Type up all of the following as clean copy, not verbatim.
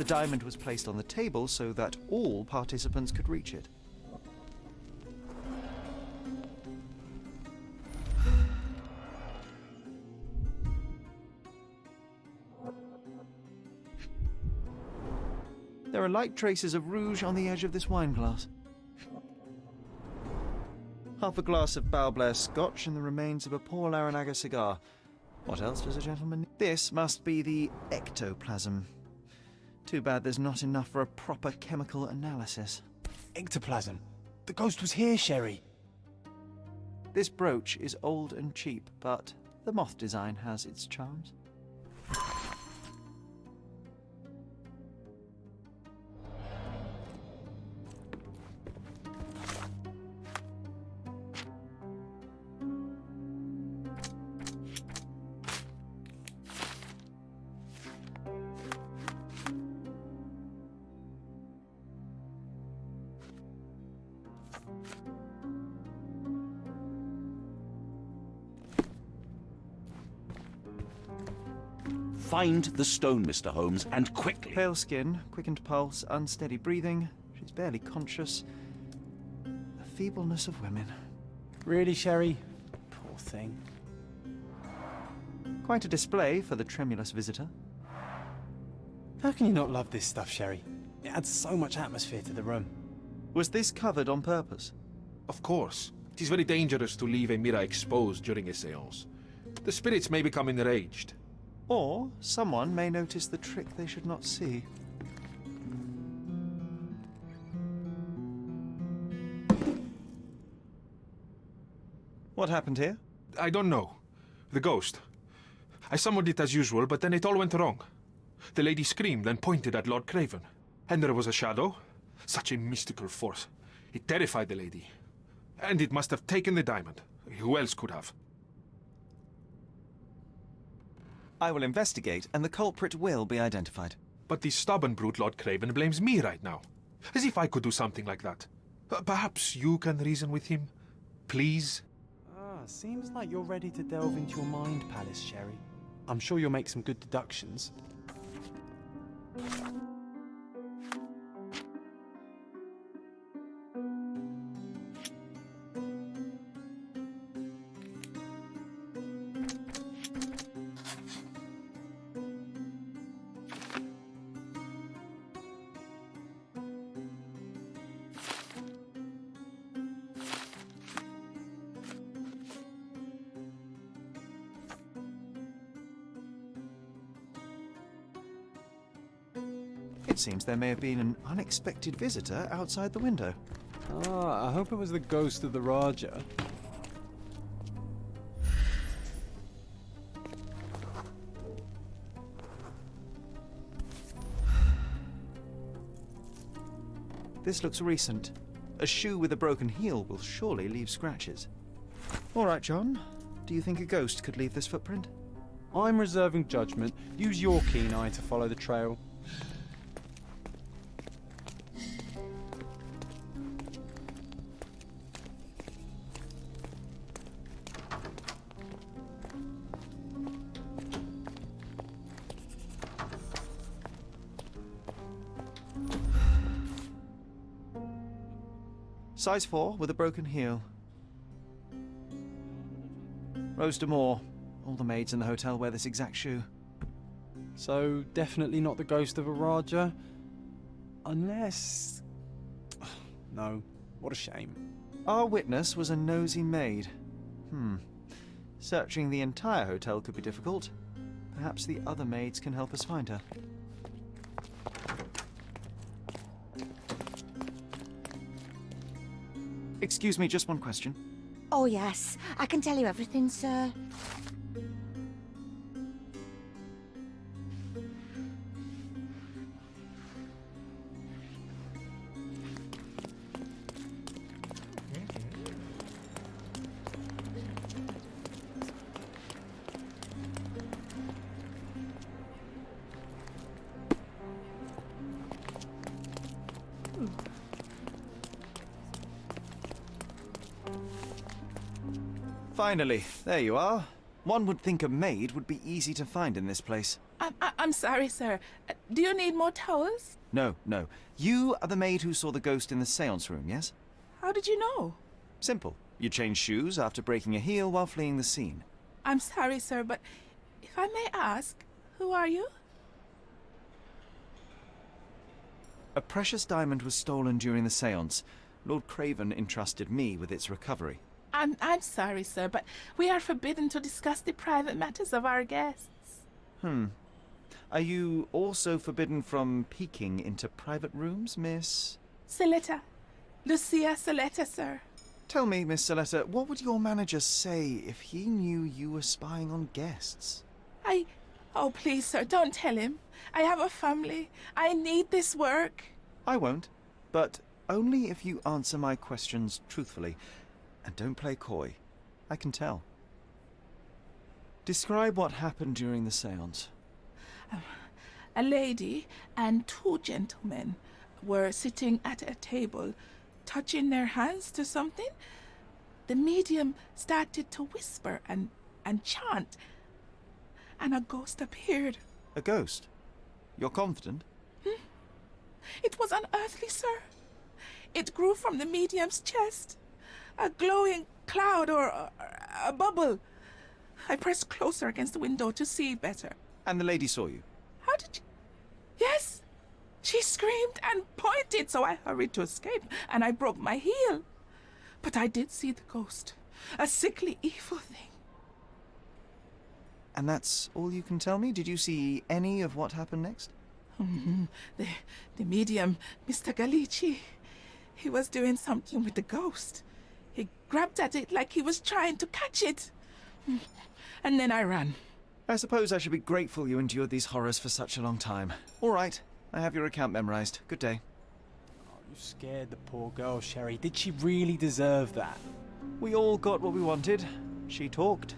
diamond was placed on the table so that all participants could reach it. There are light traces of rouge on the edge of this wine glass. Half a glass of Balblair Scotch and the remains of a poor Laranaga cigar. What else does a gentleman need? This must be the ectoplasm. Too bad there's not enough for a proper chemical analysis. Ectoplasm? The ghost was here, Sherry. This brooch is old and cheap, but the moth design has its charms. Find the stone, Mr. Holmes, and quickly. Pale skin, quickened pulse, unsteady breathing. She's barely conscious. The feebleness of women. Really, Sherry? Poor thing. Quite a display for the tremulous visitor. How can you not love this stuff, Sherry? It adds so much atmosphere to the room. Was this covered on purpose? Of course. It is very dangerous to leave a mirror exposed during a séance. The spirits may become enraged. Or someone may notice the trick they should not see. What happened here? I don't know. The ghost. I summoned it as usual, but then it all went wrong. The lady screamed and pointed at Lord Craven. And there was a shadow. Such a mystical force. It terrified the lady. And it must have taken the diamond. Who else could have? I will investigate, and the culprit will be identified. But the stubborn brute Lord Craven blames me right now. As if I could do something like that. Perhaps you can reason with him? Please? Seems like you're ready to delve into your mind palace, Sherry. I'm sure you'll make some good deductions. It seems there may have been an unexpected visitor outside the window. I hope it was the ghost of the Raja. This looks recent. A shoe with a broken heel will surely leave scratches. All right, John. Do you think a ghost could leave this footprint? I'm reserving judgment. Use your keen eye to follow the trail. Size 4 with a broken heel. Rose D'Amour. All the maids in the hotel wear this exact shoe. So, definitely not the ghost of a Raja? Unless... No, what a shame. Our witness was a nosy maid. Searching the entire hotel could be difficult. Perhaps the other maids can help us find her. Excuse me, just one question. Oh, yes. I can tell you everything, sir. Finally, there you are. One would think a maid would be easy to find in this place. I'm sorry, sir. Do you need more towels? No, no. You are the maid who saw the ghost in the seance room, yes? How did you know? Simple. You changed shoes after breaking a heel while fleeing the scene. I'm sorry, sir, but if I may ask, who are you? A precious diamond was stolen during the seance. Lord Craven entrusted me with its recovery. I'm sorry, sir, but we are forbidden to discuss the private matters of our guests. Are you also forbidden from peeking into private rooms, Miss? Saletta. Lucia Saletta, sir. Tell me, Miss Saletta, what would your manager say if he knew you were spying on guests? Oh, please, sir, don't tell him. I have a family. I need this work. I won't, but only if you answer my questions truthfully. And don't play coy. I can tell. Describe what happened during the seance. A lady and two gentlemen were sitting at a table, touching their hands to something. The medium started to whisper and chant, and a ghost appeared. A ghost? You're confident? It was unearthly, sir. It grew from the medium's chest. A glowing cloud or a bubble. I pressed closer against the window to see better. And the lady saw you? How did you... Yes! She screamed and pointed, so I hurried to escape, and I broke my heel. But I did see the ghost. A sickly, evil thing. And that's all you can tell me? Did you see any of what happened next? The medium, Mr. Galici, he was doing something with the ghost. He grabbed at it like he was trying to catch it. And then I ran. I suppose I should be grateful you endured these horrors for such a long time. All right, I have your account memorized. Good day. Oh, you scared the poor girl, Sherry. Did she really deserve that? We all got what we wanted. She talked.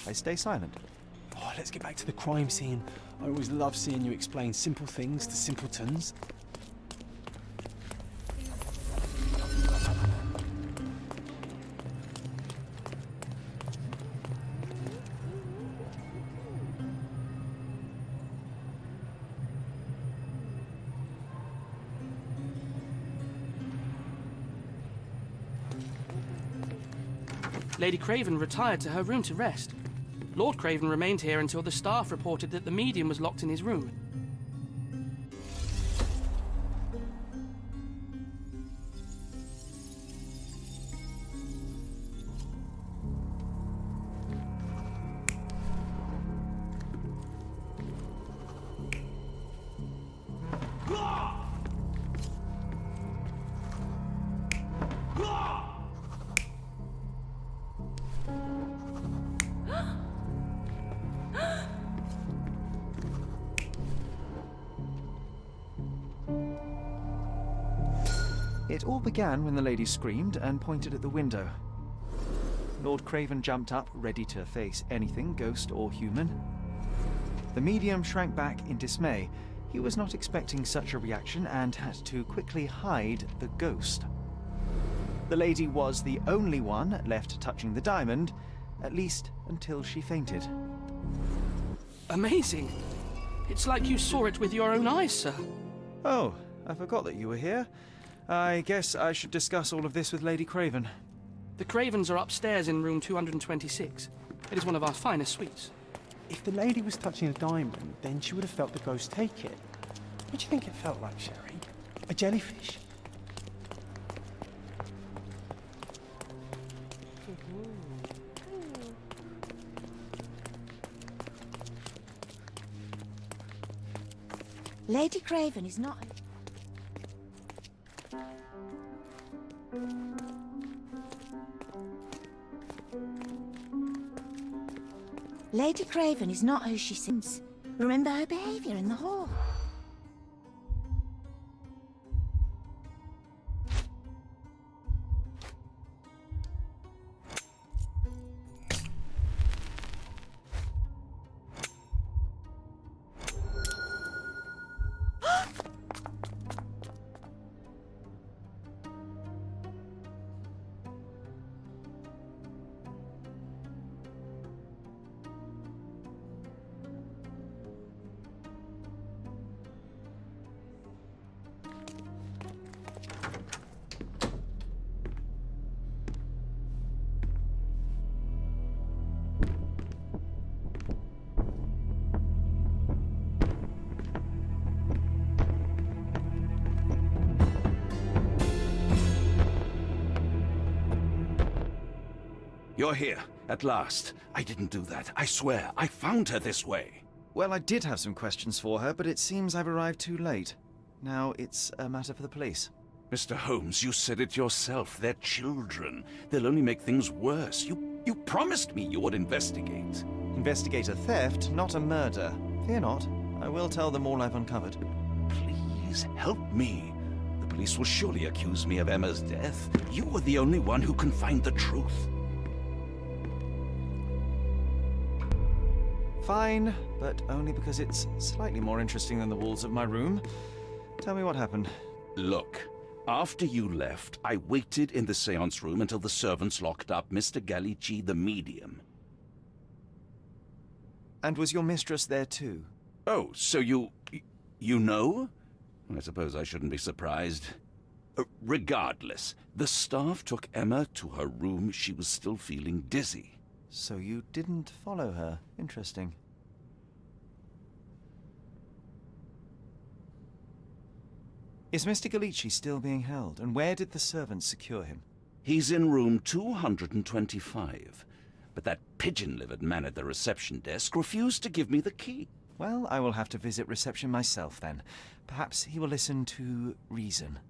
I stay silent. Oh, let's get back to the crime scene. I always love seeing you explain simple things to simpletons. Lady Craven retired to her room to rest. Lord Craven remained here until the staff reported that the medium was locked in his room. It all began when the lady screamed and pointed at the window. Lord Craven jumped up, ready to face anything, ghost or human. The medium shrank back in dismay. He was not expecting such a reaction and had to quickly hide the ghost. The lady was the only one left touching the diamond, at least until she fainted. Amazing. It's like you saw it with your own eyes, sir. Oh, I forgot that you were here. I guess I should discuss all of this with Lady Craven. The Cravens are upstairs in room 226. It is one of our finest suites. If the lady was touching a diamond, then she would have felt the ghost take it. What do you think it felt like, Sherry? A jellyfish? Lady Craven is not... Lady Craven is not who she seems. Remember her behaviour in the hall. You're here, at last. I didn't do that. I swear, I found her this way. Well, I did have some questions for her, but it seems I've arrived too late. Now it's a matter for the police. Mr. Holmes, you said it yourself. They're children. They'll only make things worse. You promised me you would investigate. Investigate a theft, not a murder. Fear not. I will tell them all I've uncovered. Please help me. The police will surely accuse me of Emma's death. You are the only one who can find the truth. Fine, but only because it's slightly more interesting than the walls of my room. Tell me what happened. Look, after you left, I waited in the seance room until the servants locked up Mr. Gallici, the medium. And was your mistress there too? Oh, so you know? I suppose I shouldn't be surprised. Regardless, the staff took Emma to her room. She was still feeling dizzy. So you didn't follow her. Interesting. Is Mr. Gallici still being held? And where did the servants secure him? He's in room 225. But that pigeon-livered man at the reception desk refused to give me the key. Well, I will have to visit reception myself then. Perhaps he will listen to reason.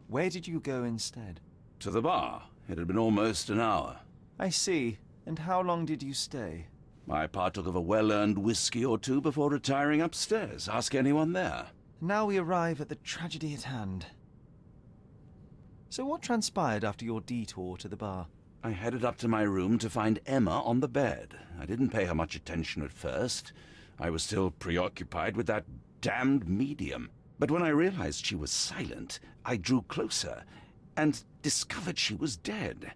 Where did you go instead? To the bar. It had been almost an hour. I see. And how long did you stay? I partook of a well-earned whiskey or two before retiring upstairs. Ask anyone there. Now we arrive at the tragedy at hand. So what transpired after your detour to the bar? I headed up to my room to find Emma on the bed. I didn't pay her much attention at first. I was still preoccupied with that damned medium. But when I realized she was silent, I drew closer and discovered she was dead.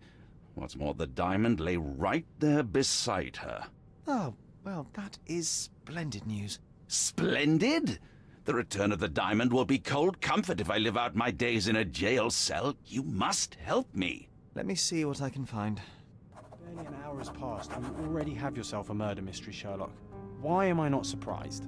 What's more, the diamond lay right there beside her. Oh, well, that is splendid news. Splendid? The return of the diamond will be cold comfort if I live out my days in a jail cell. You must help me. Let me see what I can find. Barely an hour has passed and you already have yourself a murder mystery, Sherlock. Why am I not surprised?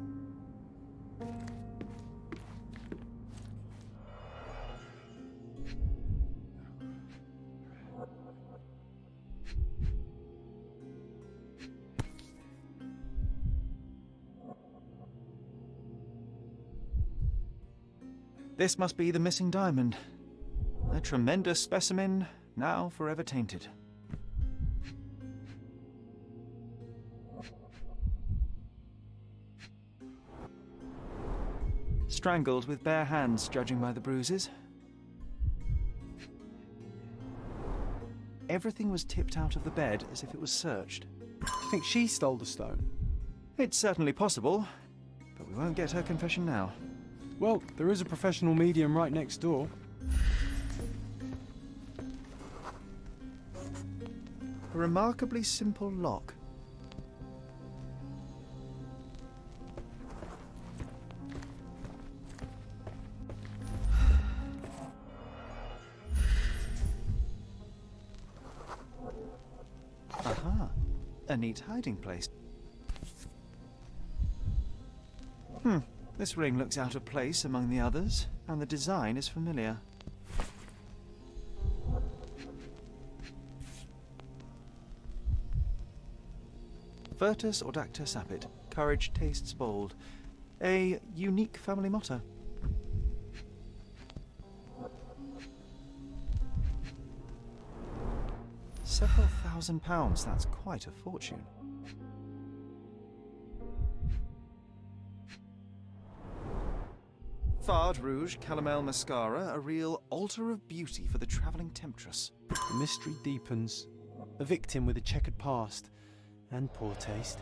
This must be the missing diamond. A tremendous specimen, now forever tainted. Strangled with bare hands, judging by the bruises. Everything was tipped out of the bed as if it was searched. Do you think she stole the stone? It's certainly possible, but we won't get her confession now. Well, there is a professional medium right next door. A remarkably simple lock. Aha, a neat hiding place. This ring looks out of place among the others, and the design is familiar. Virtus audacta sapit. Courage tastes bold. A unique family motto. Several £1,000s, that's quite a fortune. Fard Rouge Calomel Mascara, a real altar of beauty for the travelling temptress. The mystery deepens. A victim with a checkered past and poor taste.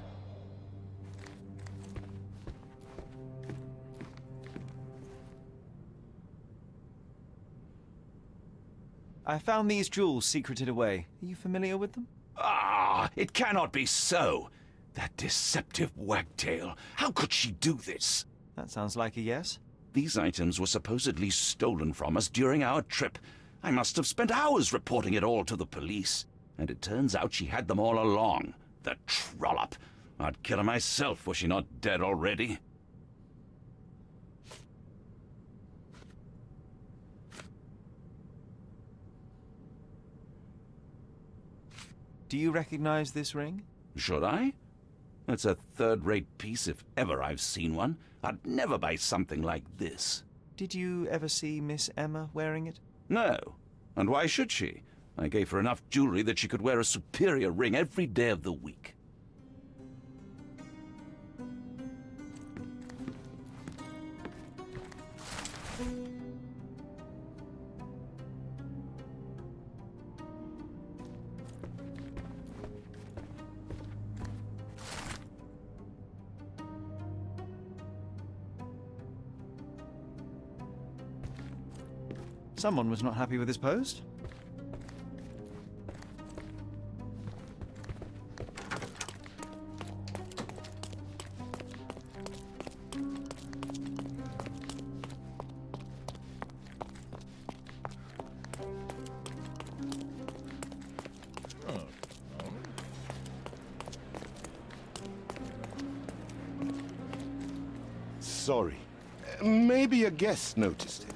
I found these jewels secreted away. Are you familiar with them? Ah, it cannot be so. That deceptive wagtail. How could she do this? That sounds like a yes. These items were supposedly stolen from us during our trip. I must have spent hours reporting it all to the police. And it turns out she had them all along. The trollop. I'd kill her myself were she not dead already. Do you recognize this ring? Should I? It's a third-rate piece if ever I've seen one. I'd never buy something like this. Did you ever see Miss Emma wearing it? No. And why should she? I gave her enough jewelry that she could wear a superior ring every day of the week. Someone was not happy with his post. Sorry. Maybe a guest noticed it.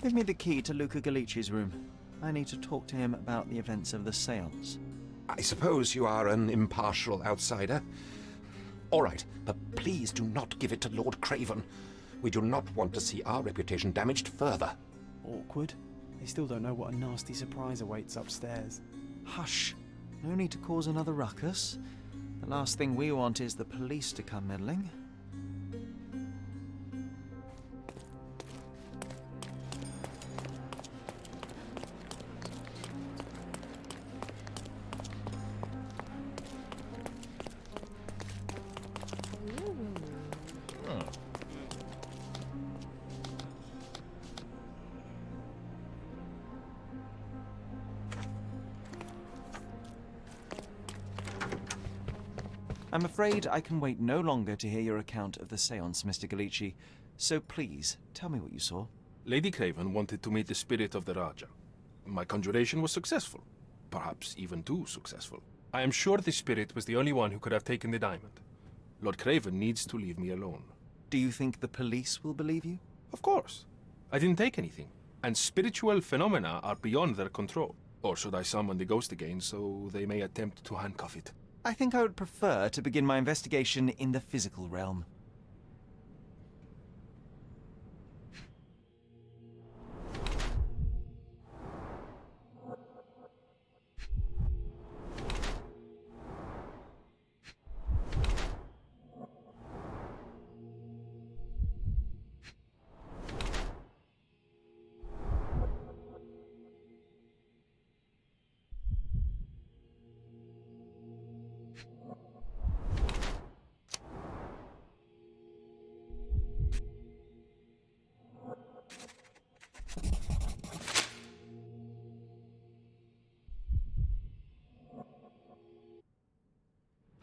Give me the key to Luca Galici's room. I need to talk to him about the events of the séance. I suppose you are an impartial outsider. All right, but please do not give it to Lord Craven. We do not want to see our reputation damaged further. Awkward. They still don't know what a nasty surprise awaits upstairs. Hush. No need to cause another ruckus. The last thing we want is the police to come meddling. I'm afraid I can wait no longer to hear your account of the séance, Mr. Galici. So please, tell me what you saw. Lady Craven wanted to meet the spirit of the Raja. My conjuration was successful. Perhaps even too successful. I am sure the spirit was the only one who could have taken the diamond. Lord Craven needs to leave me alone. Do you think the police will believe you? Of course. I didn't take anything. And spiritual phenomena are beyond their control. Or should I summon the ghost again so they may attempt to handcuff it? I think I would prefer to begin my investigation in the physical realm.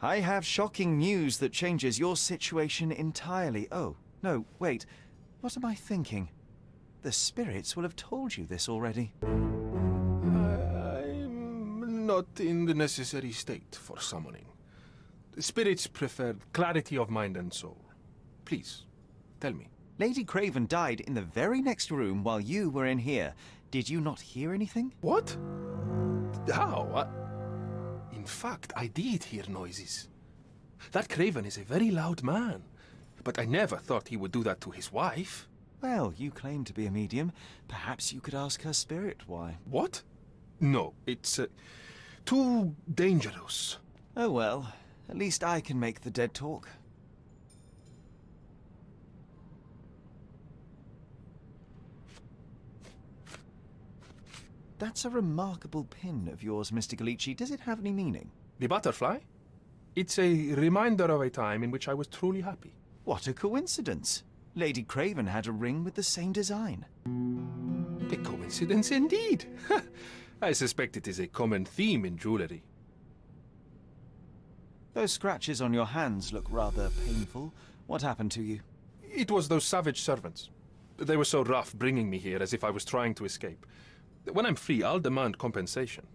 I have shocking news that changes your situation entirely. Oh, no, wait. What am I thinking? The spirits will have told you this already. I'm not in the necessary state for summoning. The spirits prefer clarity of mind and soul. Please, tell me. Lady Craven died in the very next room while you were in here. Did you not hear anything? What? How? In fact, I did hear noises. That Craven is a very loud man, but I never thought he would do that to his wife. Well, you claim to be a medium. Perhaps you could ask her spirit why. What? No, it's too dangerous. Oh well, at least I can make the dead talk. That's a remarkable pin of yours, Mr. Galici. Does it have any meaning? The butterfly? It's a reminder of a time in which I was truly happy. What a coincidence. Lady Craven had a ring with the same design. A coincidence indeed. I suspect it is a common theme in jewelry. Those scratches on your hands look rather painful. What happened to you? It was those savage servants. They were so rough bringing me here as if I was trying to escape. When I'm free, I'll demand compensation.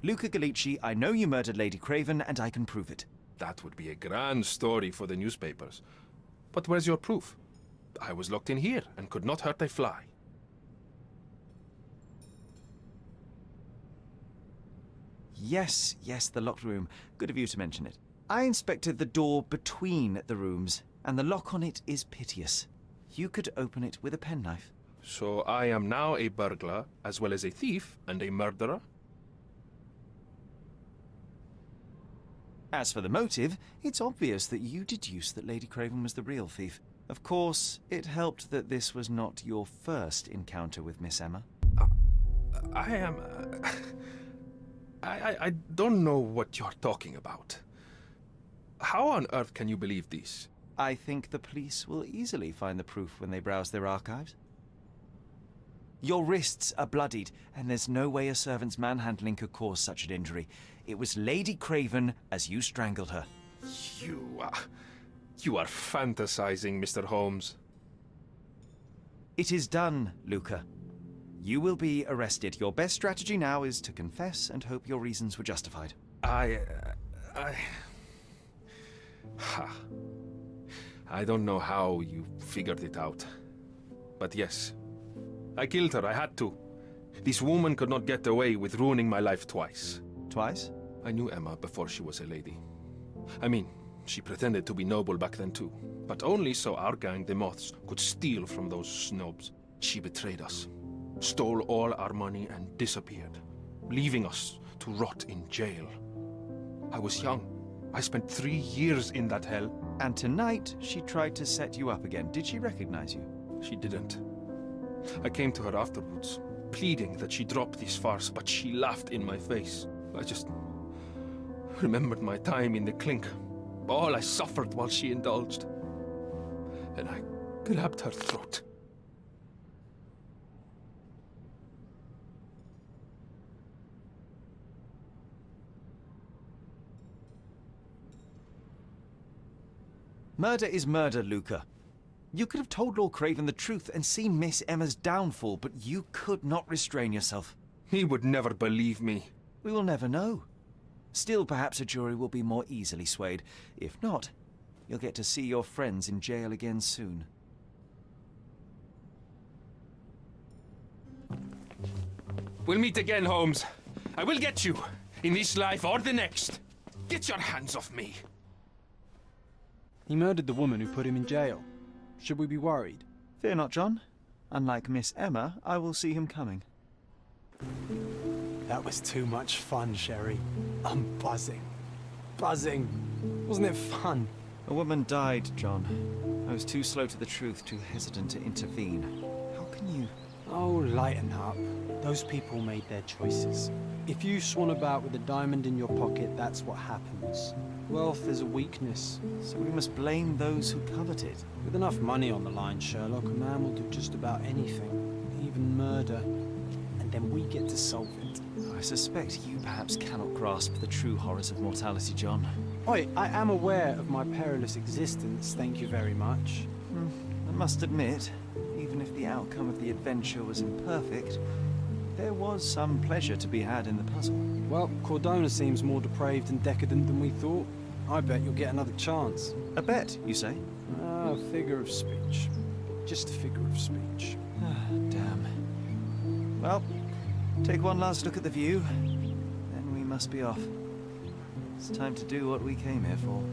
Luca Gallici, I know you murdered Lady Craven, and I can prove it. That would be a grand story for the newspapers. But where's your proof? I was locked in here and could not hurt a fly. Yes, the locked room. Good of you to mention it. I inspected the door between the rooms, and the lock on it is piteous. You could open it with a penknife. So I am now a burglar, as well as a thief and a murderer? As for the motive, it's obvious that you deduced that Lady Craven was the real thief. Of course, it helped that this was not your first encounter with Miss Emma. I am... I don't know what you're talking about. How on earth can you believe this? I think the police will easily find the proof when they browse their archives. Your wrists are bloodied, and there's no way a servant's manhandling could cause such an injury. It was Lady Craven as you strangled her. You are fantasizing, Mr. Holmes. It is done, Luca. You will be arrested. Your best strategy now is to confess and hope your reasons were justified. I don't know how you figured it out. But yes, I killed her. I had to. This woman could not get away with ruining my life twice. Twice? I knew Emma before she was a lady. I mean, she pretended to be noble back then too. But only so our gang, the Moths, could steal from those snobs. She betrayed us, stole all our money and disappeared, leaving us to rot in jail. I was young. I spent 3 years in that hell. And tonight, she tried to set you up again. Did she recognize you? She didn't. I came to her afterwards, pleading that she drop this farce, but she laughed in my face. I just remembered my time in the clink, all I suffered while she indulged. And I grabbed her throat. Murder is murder, Luca. You could have told Lord Craven the truth and seen Miss Emma's downfall, but you could not restrain yourself. He would never believe me. We will never know. Still, perhaps a jury will be more easily swayed. If not, you'll get to see your friends in jail again soon. We'll meet again, Holmes. I will get you, in this life or the next. Get your hands off me. He murdered the woman who put him in jail. Should we be worried? Fear not, John. Unlike Miss Emma, I will see him coming. That was too much fun, Sherry. I'm buzzing. Buzzing. Wasn't it fun? A woman died, John. I was too slow to the truth, too hesitant to intervene. How can you... Oh, lighten up. Those people made their choices. If you swan about with a diamond in your pocket, that's what happens. Wealth is a weakness. So we must blame those who covet it. With enough money on the line, Sherlock, a man will do just about anything, even murder. And then we get to solve it. I suspect you perhaps cannot grasp the true horrors of mortality, John. Oi, I am aware of my perilous existence, thank you very much. I must admit, even if the outcome of the adventure was imperfect, there was some pleasure to be had in the puzzle. Well, Cordona seems more depraved and decadent than we thought. I bet you'll get another chance. A bet, you say? Ah, figure of speech. Just a figure of speech. Ah, damn. Well, take one last look at the view, then we must be off. It's time to do what we came here for.